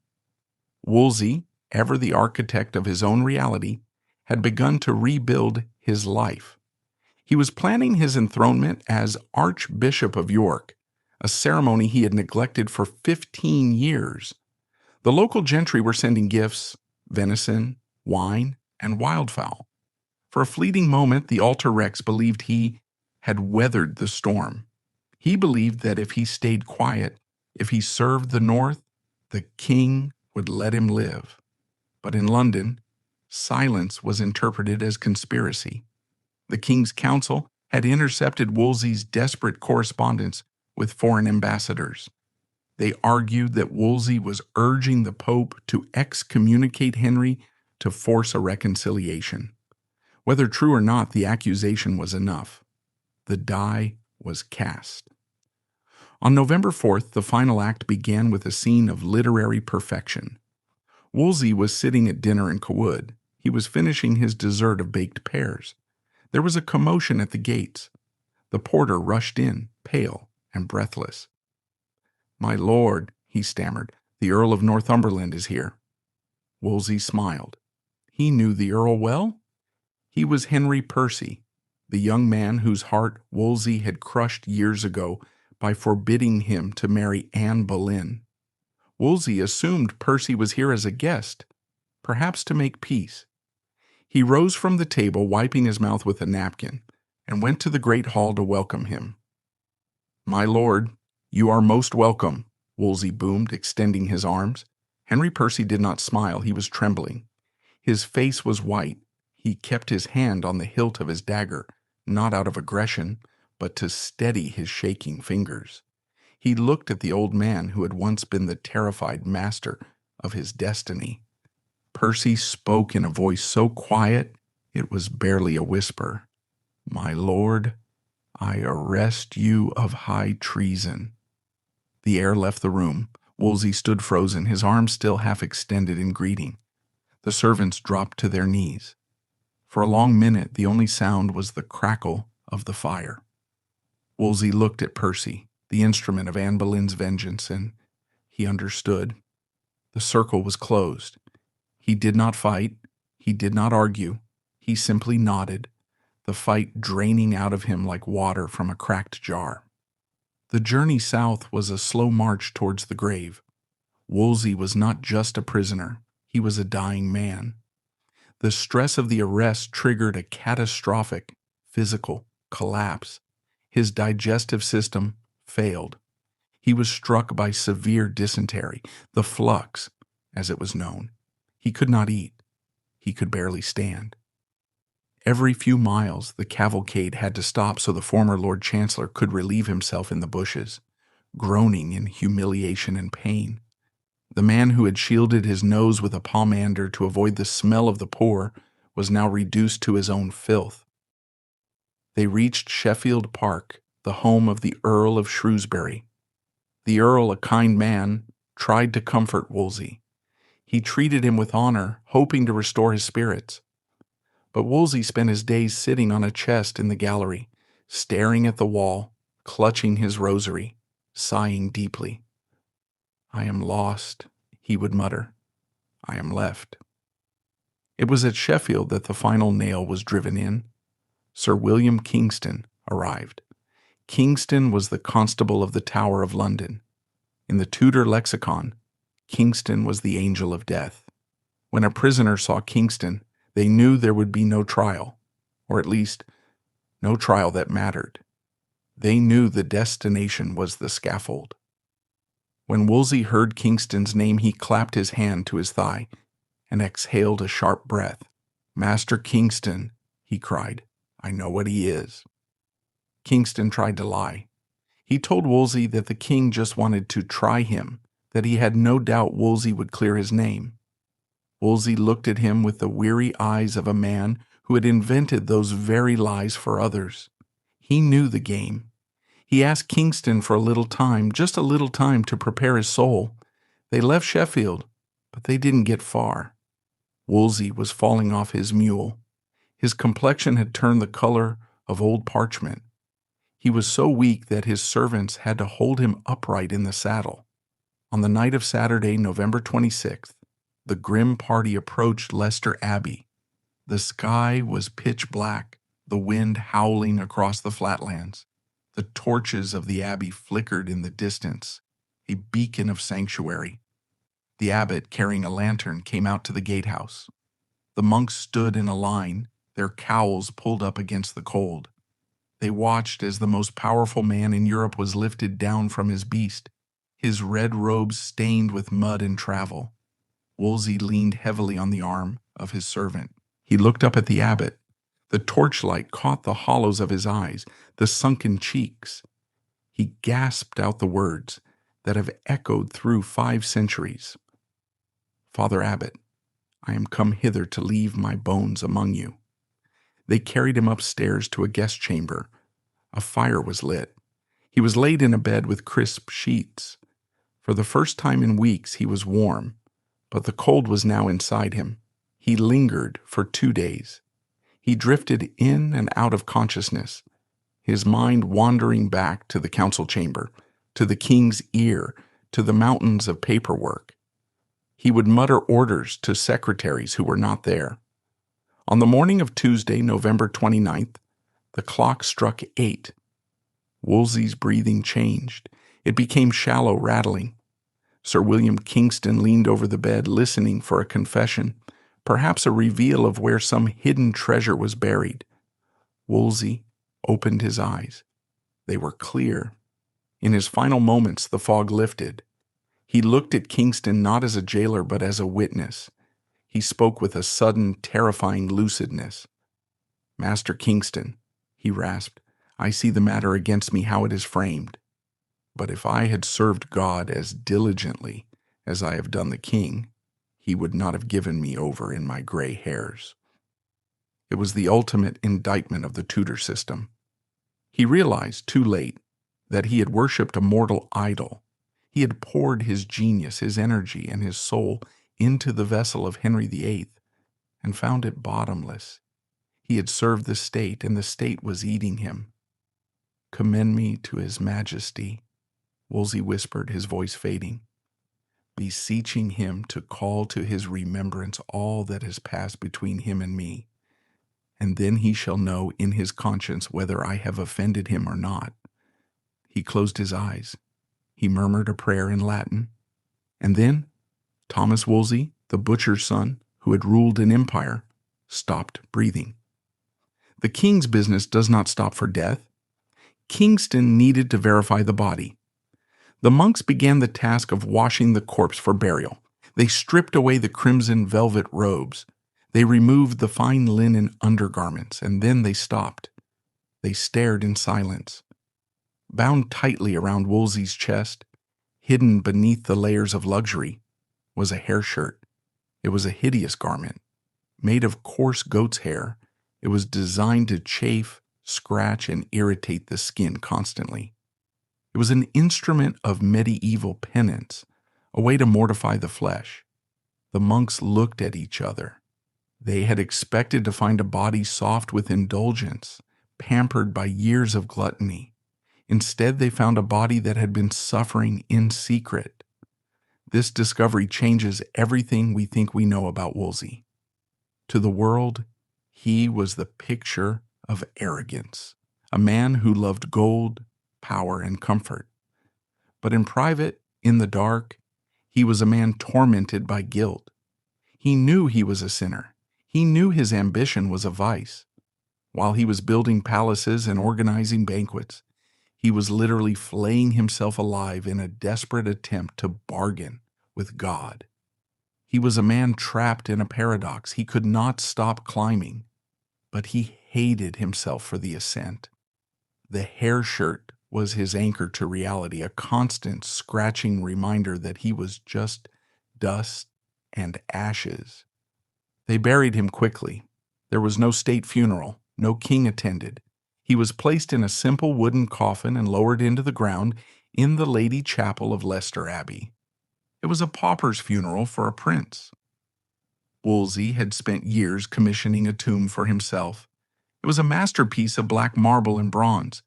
Wolsey, ever the architect of his own reality, had begun to rebuild his life. He was planning his enthronement as Archbishop of York, a ceremony he had neglected for 15 years. The local gentry were sending gifts, venison, wine, and wildfowl. For a fleeting moment, the altar rex believed he had weathered the storm. He believed that if he stayed quiet, if he served the North, the king would let him live. But in London, silence was interpreted as conspiracy. The king's council had intercepted Wolsey's desperate correspondence with foreign ambassadors. They argued that Wolsey was urging the Pope to excommunicate Henry to force a reconciliation. Whether true or not, the accusation was enough. The die was cast. On November 4th, the final act began with a scene of literary perfection. Wolsey was sitting at dinner in Cawood. He was finishing his dessert of baked pears. There was a commotion at the gates. The porter rushed in, pale and breathless. "My lord," he stammered, "the Earl of Northumberland is here." Wolsey smiled. He knew the Earl well. He was Henry Percy, the young man whose heart Wolsey had crushed years ago by forbidding him to marry Anne Boleyn. Wolsey assumed Percy was here as a guest, perhaps to make peace. He rose from the table, wiping his mouth with a napkin, and went to the great hall to welcome him. "My lord, you are most welcome," Wolsey boomed, extending his arms. Henry Percy did not smile. He was trembling. His face was white. He kept his hand on the hilt of his dagger, not out of aggression, but to steady his shaking fingers. He looked at the old man who had once been the terrified master of his destiny. Percy spoke in a voice so quiet it was barely a whisper. "My lord, I arrest you of high treason." The heir left the room. Wolsey stood frozen, his arms still half extended in greeting. The servants dropped to their knees. For a long minute, the only sound was the crackle of the fire. Wolsey looked at Percy, the instrument of Anne Boleyn's vengeance, and he understood. The circle was closed. He did not fight. He did not argue. He simply nodded, the fight draining out of him like water from a cracked jar. The journey south was a slow march towards the grave. Wolsey was not just a prisoner. He was a dying man. The stress of the arrest triggered a catastrophic physical collapse. His digestive system failed. He was struck by severe dysentery, the flux, as it was known. He could not eat. He could barely stand. Every few miles, the cavalcade had to stop so the former Lord Chancellor could relieve himself in the bushes, groaning in humiliation and pain. The man who had shielded his nose with a pomander to avoid the smell of the poor was now reduced to his own filth. They reached Sheffield Park, the home of the Earl of Shrewsbury. The Earl, a kind man, tried to comfort Wolsey. He treated him with honor, hoping to restore his spirits. But Wolsey spent his days sitting on a chest in the gallery, staring at the wall, clutching his rosary, sighing deeply. "I am lost," he would mutter. "I am left." It was at Sheffield that the final nail was driven in. Sir William Kingston arrived. Kingston was the Constable of the Tower of London. In the Tudor lexicon, Kingston was the angel of death. When a prisoner saw Kingston, they knew there would be no trial, or at least, no trial that mattered. They knew the destination was the scaffold. When Wolsey heard Kingston's name, he clapped his hand to his thigh and exhaled a sharp breath. "Master Kingston," he cried, "I know what he is." Kingston tried to lie. He told Wolsey that the king just wanted to try him, that he had no doubt Wolsey would clear his name. Wolsey looked at him with the weary eyes of a man who had invented those very lies for others. He knew the game. He asked Kingston for a little time, just a little time to prepare his soul. They left Sheffield, but they didn't get far. Wolsey was falling off his mule. His complexion had turned the color of old parchment. He was so weak that his servants had to hold him upright in the saddle. On the night of Saturday, November 26th, the grim party approached Leicester Abbey. The sky was pitch black, the wind howling across the flatlands. The torches of the abbey flickered in the distance, a beacon of sanctuary. The abbot, carrying a lantern, came out to the gatehouse. The monks stood in a line, their cowls pulled up against the cold. They watched as the most powerful man in Europe was lifted down from his beast, his red robes stained with mud and travel. Wolsey leaned heavily on the arm of his servant. He looked up at the abbot. The torchlight caught the hollows of his eyes, the sunken cheeks. He gasped out the words that have echoed through 5 centuries. "Father Abbot, I am come hither to leave my bones among you." They carried him upstairs to a guest chamber. A fire was lit. He was laid in a bed with crisp sheets. For the first time in weeks he was warm, but the cold was now inside him. He lingered for 2 days. He drifted in and out of consciousness, his mind wandering back to the council chamber, to the king's ear, to the mountains of paperwork. He would mutter orders to secretaries who were not there. On the morning of Tuesday, November 29th, the clock struck 8. Wolsey's breathing changed. It became shallow rattling. Sir William Kingston leaned over the bed, listening for a confession, perhaps a reveal of where some hidden treasure was buried. Wolsey opened his eyes. They were clear. In his final moments, the fog lifted. He looked at Kingston not as a jailer, but as a witness. He spoke with a sudden, terrifying lucidness. "Master Kingston," he rasped, "I see the matter against me how it is framed. But if I had served God as diligently as I have done the king, he would not have given me over in my gray hairs. It was the ultimate indictment of the Tudor system. He realized too late that he had worshipped a mortal idol. He had poured his genius, his energy, and his soul into the vessel of Henry VIII and found it bottomless. He had served the state, and the state was eating him. "Commend me to his majesty," Wolsey whispered, his voice fading, beseeching him to call to his remembrance all that has passed between him and me, and then he shall know in his conscience whether I have offended him or not. He closed his eyes. He murmured a prayer in Latin, and then Thomas Wolsey, the butcher's son, who had ruled an empire, stopped breathing. The king's business does not stop for death. Kingston needed to verify the body. The monks began the task of washing the corpse for burial. They stripped away the crimson velvet robes. They removed the fine linen undergarments, and then they stopped. They stared in silence. Bound tightly around Wolsey's chest, hidden beneath the layers of luxury, was a hair shirt. It was a hideous garment. Made of coarse goat's hair, it was designed to chafe, scratch, and irritate the skin constantly. It was an instrument of medieval penance, a way to mortify the flesh. The monks looked at each other. They had expected to find a body soft with indulgence, pampered by years of gluttony. Instead, they found a body that had been suffering in secret. This discovery changes everything we think we know about Wolsey. To the world, he was the picture of arrogance, a man who loved gold, power, and comfort. But in private, in the dark, he was a man tormented by guilt. He knew he was a sinner. He knew his ambition was a vice. While he was building palaces and organizing banquets, he was literally flaying himself alive in a desperate attempt to bargain with God. He was a man trapped in a paradox. He could not stop climbing, but he hated himself for the ascent. The hair shirt was his anchor to reality, a constant scratching reminder that he was just dust and ashes. They buried him quickly. There was no state funeral. No king attended. He was placed in a simple wooden coffin and lowered into the ground in the Lady Chapel of Leicester Abbey. It was a pauper's funeral for a prince. Wolsey had spent years commissioning a tomb for himself. It was a masterpiece of black marble and bronze,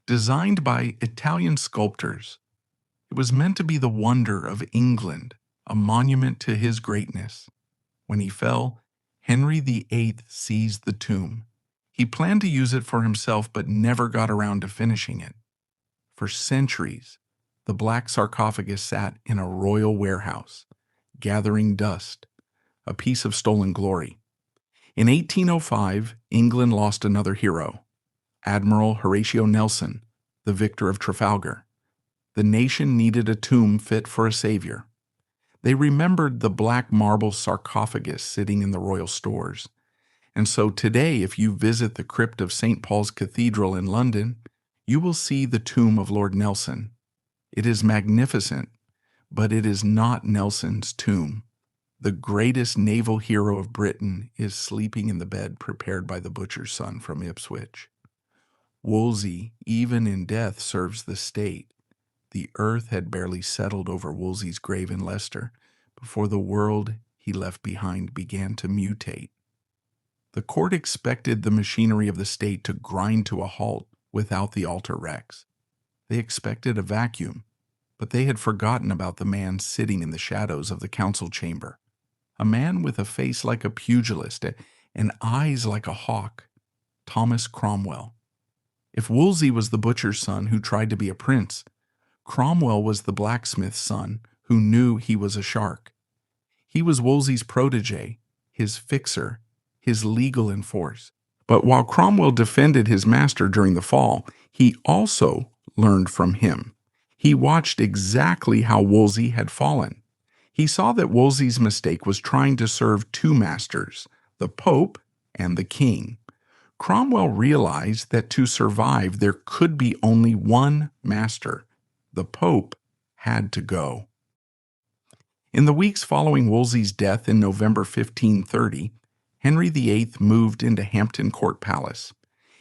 designed by Italian sculptors. It was meant to be the wonder of England, a monument to his greatness. When he fell, Henry VIII seized the tomb. He planned to use it for himself, but never got around to finishing it. For centuries, the black sarcophagus sat in a royal warehouse, gathering dust, a piece of stolen glory. In 1805, England lost another hero, Admiral Horatio Nelson, the victor of Trafalgar. The nation needed a tomb fit for a savior. They remembered the black marble sarcophagus sitting in the royal stores. And so today, if you visit the crypt of St. Paul's Cathedral in London, you will see the tomb of Lord Nelson. It is magnificent, but it is not Nelson's tomb. The greatest naval hero of Britain is sleeping in the bed prepared by the butcher's son from Ipswich. Wolsey, even in death, serves the state. The earth had barely settled over Wolsey's grave in Leicester before the world he left behind began to mutate. The court expected the machinery of the state to grind to a halt without the altar rex. They expected a vacuum, but they had forgotten about the man sitting in the shadows of the council chamber, a man with a face like a pugilist and eyes like a hawk, Thomas Cromwell. If Wolsey was the butcher's son who tried to be a prince, Cromwell was the blacksmith's son who knew he was a shark. He was Wolsey's protege, his fixer, his legal enforce. But while Cromwell defended his master during the fall, he also learned from him. He watched exactly how Wolsey had fallen. He saw that Wolsey's mistake was trying to serve two masters, the Pope and the King. Cromwell realized that to survive there could be only one master, The Pope had to go. In the weeks following Wolsey's death in November 1530, Henry VIII moved into Hampton Court Palace.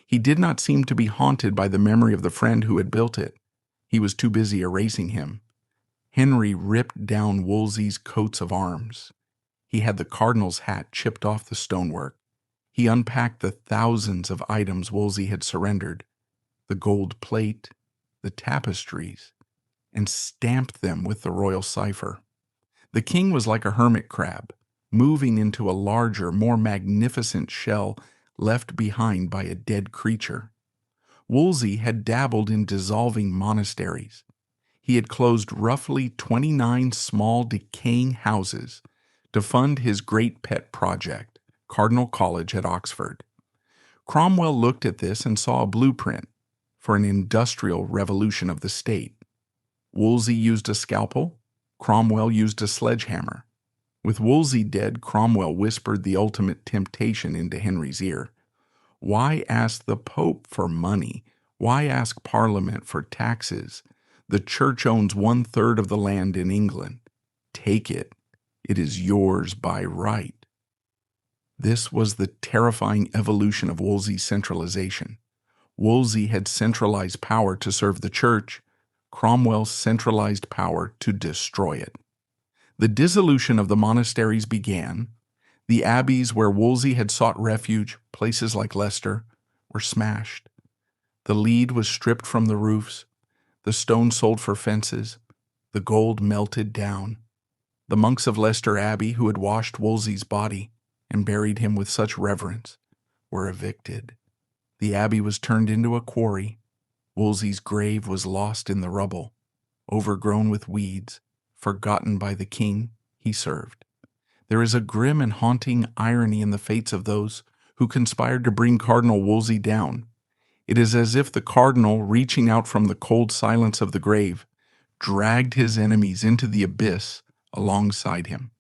He did not seem to be haunted by the memory of the friend who had built it. He was too busy erasing him. Henry ripped down Wolsey's coats of arms. He had the cardinal's hat chipped off the stonework. He unpacked the thousands of items Wolsey had surrendered, the gold plate, the tapestries, and stamped them with the royal cipher. The king was like a hermit crab, moving into a larger, more magnificent shell left behind by a dead creature. Wolsey had dabbled in dissolving monasteries. He had closed roughly 29 small, decaying houses to fund his great pet project, Cardinal College at Oxford. Cromwell looked at this and saw a blueprint for an industrial revolution of the state. Wolsey used a scalpel. Cromwell used a sledgehammer. With Wolsey dead, Cromwell whispered the ultimate temptation into Henry's ear. Why ask the Pope for money? Why ask Parliament for taxes? The Church owns 1/3 of the land in England. Take it. It is yours by right. This was the terrifying evolution of Wolsey's centralization. Wolsey had centralized power to serve the Church. Cromwell centralized power to destroy it. The dissolution of the monasteries began. The abbeys where Wolsey had sought refuge, places like Leicester, were smashed. The lead was stripped from the roofs, the stone sold for fences, the gold melted down. The monks of Leicester Abbey, who had washed Wolsey's body and buried him with such reverence, were evicted. The abbey was turned into a quarry. Wolsey's grave was lost in the rubble, overgrown with weeds, forgotten by the king he served. There is a grim and haunting irony in the fates of those who conspired to bring Cardinal Wolsey down. It is as if the cardinal, reaching out from the cold silence of the grave, dragged his enemies into the abyss alongside him.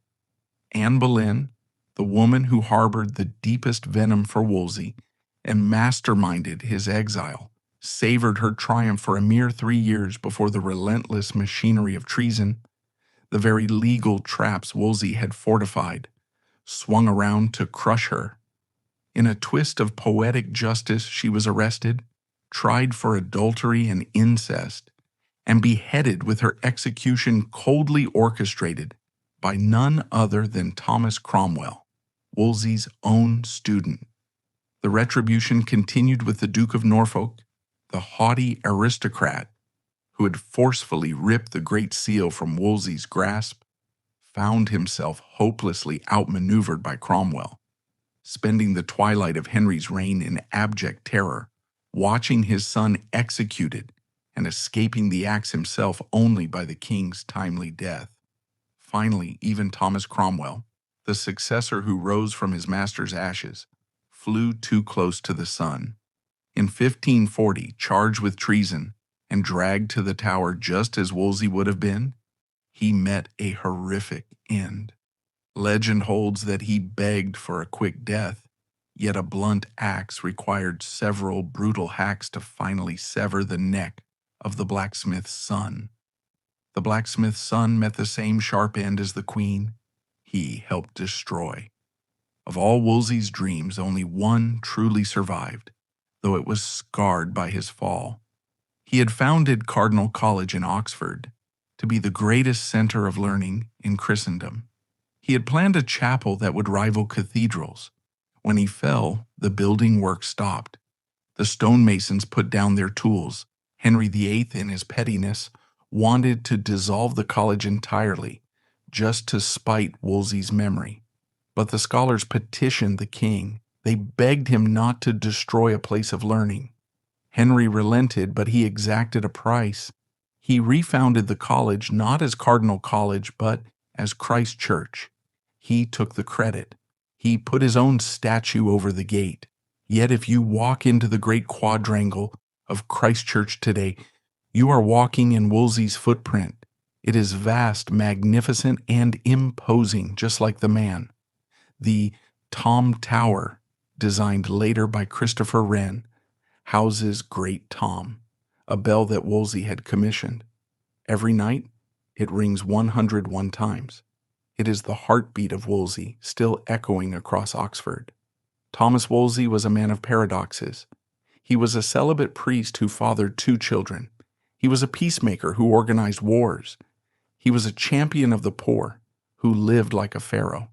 Anne Boleyn, the woman who harbored the deepest venom for Wolsey and masterminded his exile, savored her triumph for a mere 3 years before the relentless machinery of treason. The very legal traps Wolsey had fortified swung around to crush her. In a twist of poetic justice, she was arrested, tried for adultery and incest, and beheaded with her execution coldly orchestrated by none other than Thomas Cromwell, Wolsey's own student. The retribution continued with the Duke of Norfolk, the haughty aristocrat who had forcefully ripped the Great Seal from Wolsey's grasp, found himself hopelessly outmaneuvered by Cromwell, spending the twilight of Henry's reign in abject terror, watching his son executed and escaping the axe himself only by the king's timely death. Finally, even Thomas Cromwell, the successor who rose from his master's ashes, flew too close to the sun. In 1540, charged with treason and dragged to the Tower just as Wolsey would have been, he met a horrific end. Legend holds that he begged for a quick death, yet a blunt axe required several brutal hacks to finally sever the neck of the blacksmith's son. The blacksmith's son met the same sharp end as the queen he helped destroy. Of all Wolsey's dreams, only one truly survived, though it was scarred by his fall. He had founded Cardinal College in Oxford to be the greatest center of learning in Christendom. He had planned a chapel that would rival cathedrals. When he fell, the building work stopped. The stonemasons put down their tools. Henry VIII, in his pettiness, wanted to dissolve the college entirely, just to spite Wolsey's memory. But the scholars petitioned the king. They begged him not to destroy a place of learning. Henry relented, but he exacted a price. He refounded the college not as Cardinal College, but as Christ Church. He took the credit. He put his own statue over the gate. Yet if you walk into the great quadrangle of Christ Church today, you are walking in Wolsey's footprint. It is vast, magnificent, and imposing, just like the man. The Tom Tower, designed later by Christopher Wren, houses Great Tom, a bell that Wolsey had commissioned. Every night, it rings 101 times. It is the heartbeat of Wolsey, still echoing across Oxford. Thomas Wolsey was a man of paradoxes. He was a celibate priest who fathered 2 children. He was a peacemaker who organized wars. He was a champion of the poor who lived like a pharaoh.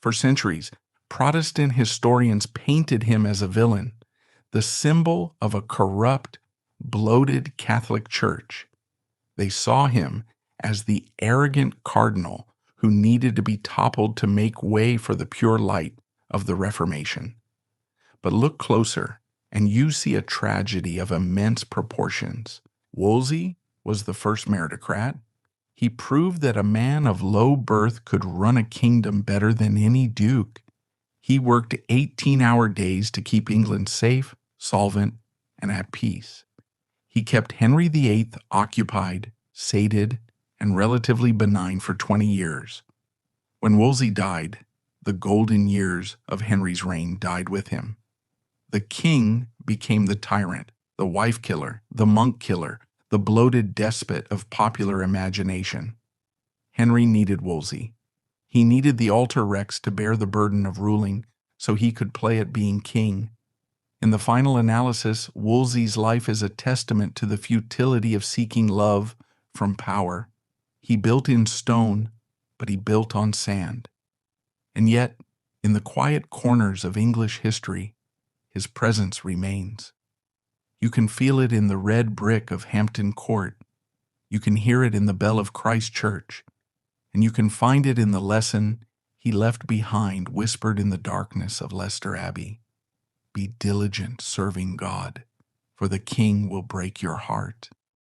For centuries, Protestant historians painted him as a villain, the symbol of a corrupt, bloated Catholic Church. They saw him as the arrogant cardinal who needed to be toppled to make way for the pure light of the Reformation. But look closer, and you see a tragedy of immense proportions. Wolsey was the first meritocrat. He proved that a man of low birth could run a kingdom better than any duke. He worked 18-hour days to keep England safe, solvent, and at peace. He kept Henry VIII occupied, sated, and relatively benign for 20 years. When Wolsey died, the golden years of Henry's reign died with him. The king became the tyrant, the wife killer, the monk killer, the bloated despot of popular imagination. Henry needed Wolsey. He needed the altar rex to bear the burden of ruling so he could play at being king. In the final analysis, Wolsey's life is a testament to the futility of seeking love from power. He built in stone, but he built on sand. And yet, in the quiet corners of English history, his presence remains. You can feel it in the red brick of Hampton Court. You can hear it in the bell of Christ Church. And you can find it in the lesson he left behind whispered in the darkness of Leicester Abbey. Be diligent serving God, for the King will break your heart.